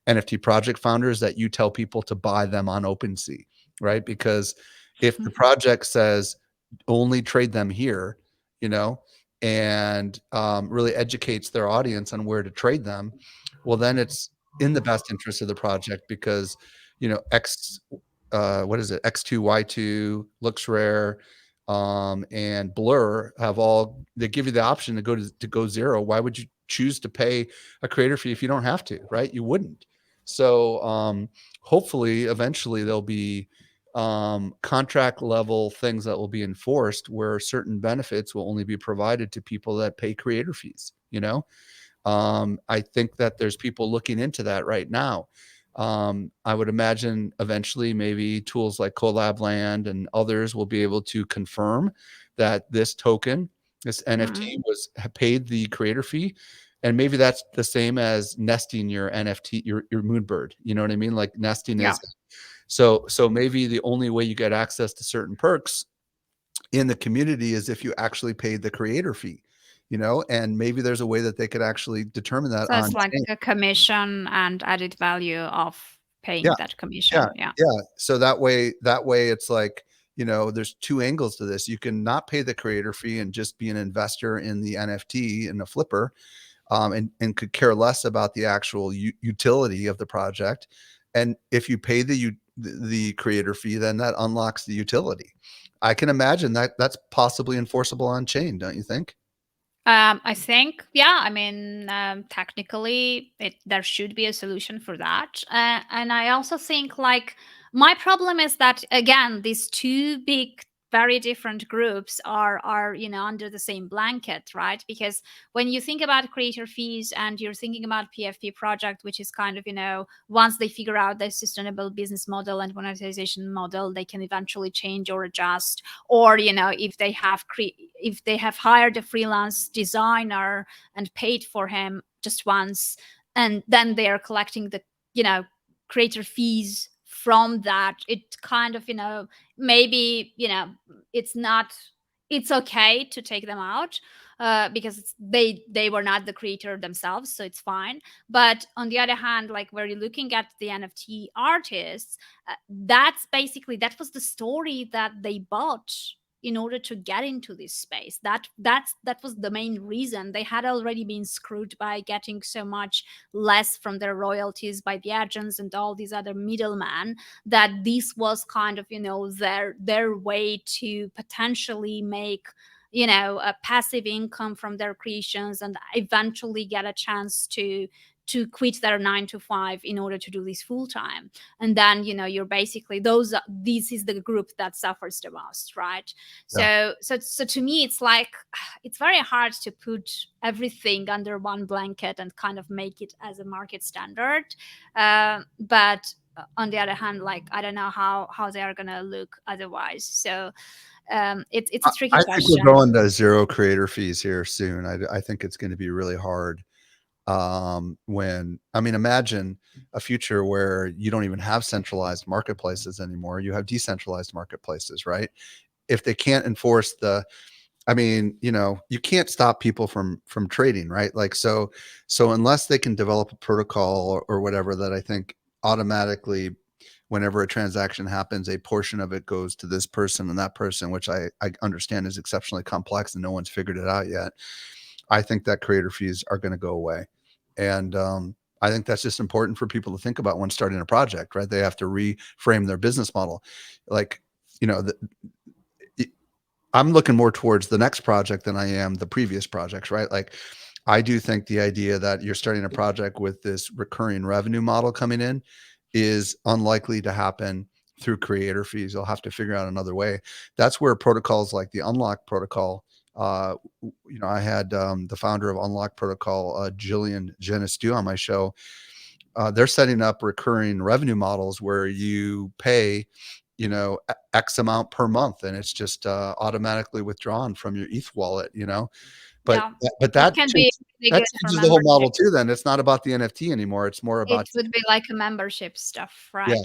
NFT project founders, that you tell people to buy them on OpenSea, right? Because if the project says only trade them here, you know, and really educates their audience on where to trade them, well, then it's in the best interest of the project because, X, what is it? X2, Y2, looks rare, and Blur have they give you the option to go zero. Why would you choose to pay a creator fee if you don't have to, right? You wouldn't. So hopefully, eventually, there'll be contract level things that will be enforced where certain benefits will only be provided to people that pay creator fees. I think that there's people looking into that right now. I would imagine eventually maybe tools like Collab Land and others will be able to confirm that this token, this Mm. NFT, paid the creator fee. And maybe that's the same as nesting your NFT, your Moonbird. You know what I mean? Like nesting Yeah. is so maybe the only way you get access to certain perks in the community is if you actually paid the creator fee, and maybe there's a way that they could actually determine that So on it's like chain. a commission and added value of Yeah, paying that yeah, commission. Yeah. yeah. So that way it's like, there's two angles to this. You can not pay the creator fee and just be an investor in the NFT and a flipper, and could care less about the actual utility of the project. And if you pay the creator fee, then that unlocks the utility. I can imagine that that's possibly enforceable on chain, don't you think? I think, yeah, I mean, technically, there should be a solution for that. And I also think, like, my problem is that, again, these two big, very different groups are under the same blanket, right? Because when you think about creator fees and you're thinking about PFP project, which is kind of, once they figure out their sustainable business model and monetization model, they can eventually change or adjust. Or if they have hired a freelance designer and paid for him just once, and then they are collecting the you know creator fees from that, it kind of, maybe, it's not it's okay to take them out, because they were not the creator themselves, so it's fine. But on the other hand, like, where you're looking at the NFT artists, that was the story that they bought in order to get into this space. That was the main reason. They had already been screwed by getting so much less from their royalties by the agents and all these other middlemen, that this was kind of, their way to potentially make, a passive income from their creations, and eventually get a chance to quit their 9 to 5 in order to do this full time. And then, you're basically, this is the group that suffers the most, right? Yeah. So to me, it's like, it's very hard to put everything under one blanket and kind of make it as a market standard. But on the other hand, like, I don't know how they are gonna look otherwise. So it's a tricky I think we're question. going to zero creator fees here soon. I think it's going to be really hard. Imagine a future where you don't even have centralized marketplaces anymore. You have decentralized marketplaces, right? If they can't enforce you can't stop people from trading, right? Like, so unless they can develop a protocol or whatever, that I think automatically, whenever a transaction happens, a portion of it goes to this person and that person, which I understand is exceptionally complex and no one's figured it out yet. I think that creator fees are going to go away. And I think that's just important for people to think about when starting a project, right? They have to reframe their business model. Like, you know, the, I'm looking more towards the next project than I am the previous projects, right? Like, I do think the idea that you're starting a project with this recurring revenue model coming in is unlikely to happen through creator fees. You'll have to figure out another way. That's where protocols like the Unlock protocol, I had the founder of Unlock Protocol, Jillian Genestu, on my show. They're setting up recurring revenue models where you pay, X amount per month, and it's just automatically withdrawn from your ETH wallet. But Yeah, but it that can be changes, really that good for changes the whole model membership. too. Then it's not about the NFT anymore. It's more It about would be like a membership stuff, yeah, right?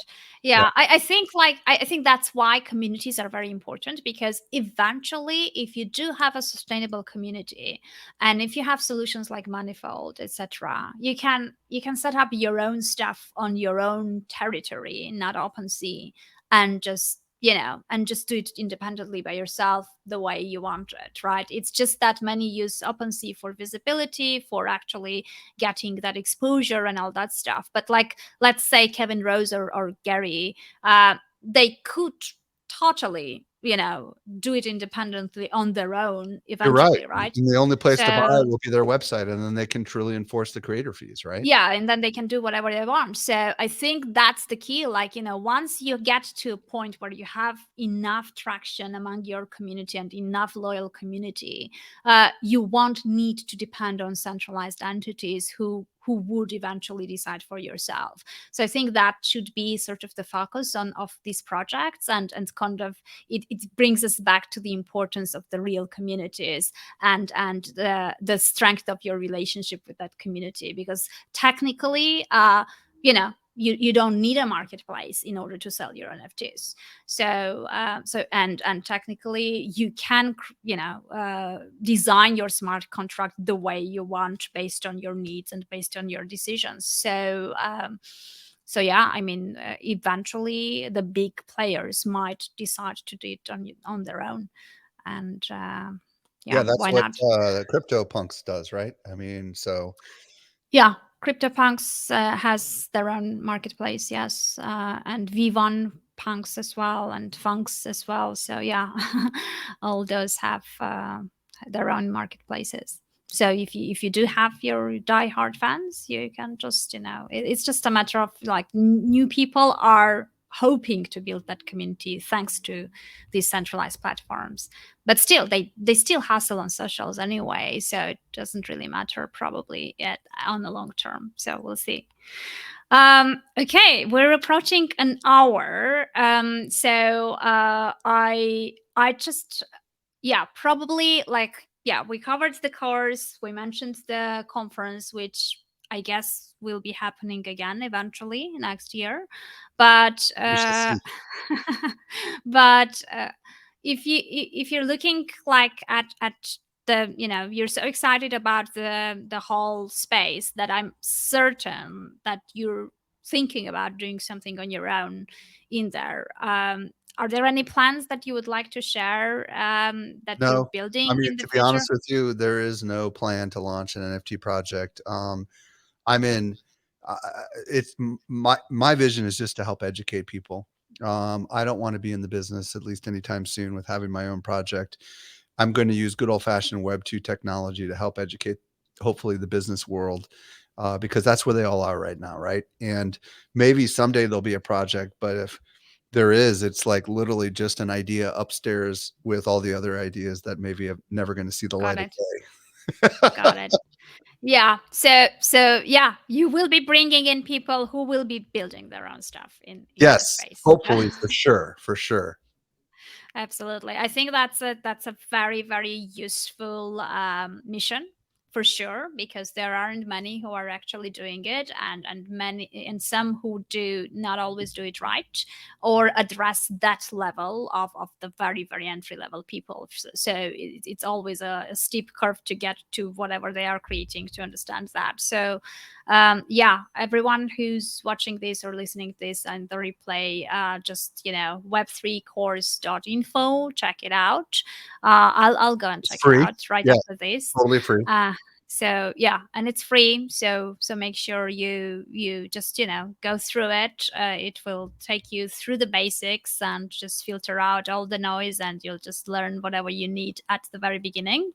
yeah, Yeah, I think I think that's why communities are very important, because eventually, if you do have a sustainable community, and if you have solutions like Manifold, etc., you can set up your own stuff on your own territory, not OpenSea, and just do it independently by yourself the way you want it, right? It's just that many use OpenSea for visibility, for actually getting that exposure and all that stuff. But like, let's say Kevin Rose or Gary, they could totally, do it independently on their own you're right. eventually, right? And the only place to buy So it will be their website, and then they can truly enforce the creator fees, right? yeah, and then they can do whatever they want. So I think that's the key. Like, once you get to a point where you have enough traction among your community and enough loyal community, you won't need to depend on centralized entities who would eventually decide for yourself. So I think that should be sort of the focus of these projects, and kind of it brings us back to the importance of the real communities, and the strength of your relationship with that community, because technically, you don't need a marketplace in order to sell your NFTs. And technically, you can design your smart contract the way you want, based on your needs and based on your decisions. So yeah, I mean, eventually the big players might decide to do it on their own, and Yeah, yeah, that's why what not? CryptoPunks does, right? I mean, so Yeah, CryptoPunks has their own marketplace, yes, and V1 Punks as well, and Funks as well. So yeah, all those have their own marketplaces. So if you do have your diehard fans, you can just it's just a matter of, like, new people are hoping to build that community thanks to these centralized platforms, but still they still hustle on socials anyway, so it doesn't really matter probably yet on the long term. So we'll see. Okay, we're approaching an hour. So I just, yeah, probably, like, yeah, we covered the course, we mentioned the conference, which I guess will be happening again eventually next year. But we shall see. but if you're looking, like, at the, you're so excited about the whole space, that I'm certain that you're thinking about doing something on your own in there. Are there any plans that you would like to share, that you're No, I building mean, in the to be future? honest with you, there is no plan to launch an NFT project. I'm in. Uh, it's my vision is just to help educate people. I don't want to be in the business, at least anytime soon, with having my own project. I'm going to use good old fashioned Web 2 technology to help educate, hopefully, the business world, because that's where they all are right now, right? And maybe someday there'll be a project, but if there is, it's like literally just an idea upstairs with all the other ideas that maybe are never going to see the light Got of it. day. Got it. Yeah. So yeah, you will be bringing in people who will be building their own stuff in the Yes, space. hopefully, for sure, for sure. Absolutely. I think that's a very, very useful mission, for sure, because there aren't many who are actually doing it, and some who do not always do it right, or address that level of the very, very entry level people. So it's always a steep curve to get to whatever they are creating, to understand that. So yeah, everyone who's watching this or listening to this and the replay, just, web3course.info, check it out. I'll go and It's check it free. out right Yeah, after this. totally free. uh, So yeah, and it's free, so make sure you just go through it. It will take you through the basics and just filter out all the noise, and you'll just learn whatever you need at the very beginning.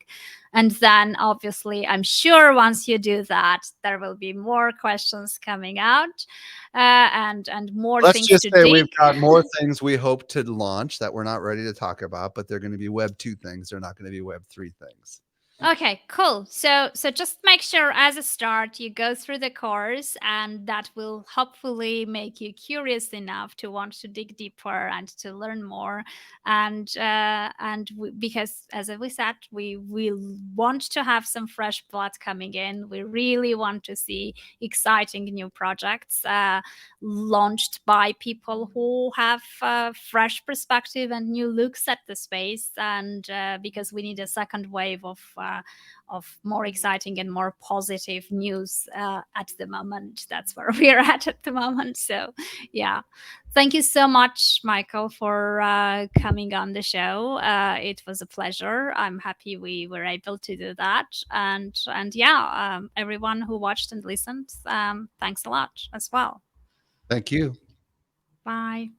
And then obviously, I'm sure once you do that, there will be more questions coming out, and more Let's things just to say dig. we've got more things we hope to launch that we're not ready to talk about, but they're going to be Web 2 things. They're not going to be Web 3 things. Okay, cool. So just make sure as a start you go through the course, and that will hopefully make you curious enough to want to dig deeper and to learn more. Because as we said, we want to have some fresh blood coming in. We really want to see exciting new projects launched by people who have fresh perspective and new looks at the space, and because we need a second wave of more exciting and more positive news at the moment. That's where we're at the moment. So yeah, thank you so much, Michael, for coming on the show. It was a pleasure. I'm happy we were able to do that. And yeah, everyone who watched and listened, thanks a lot as well. Thank you. Bye.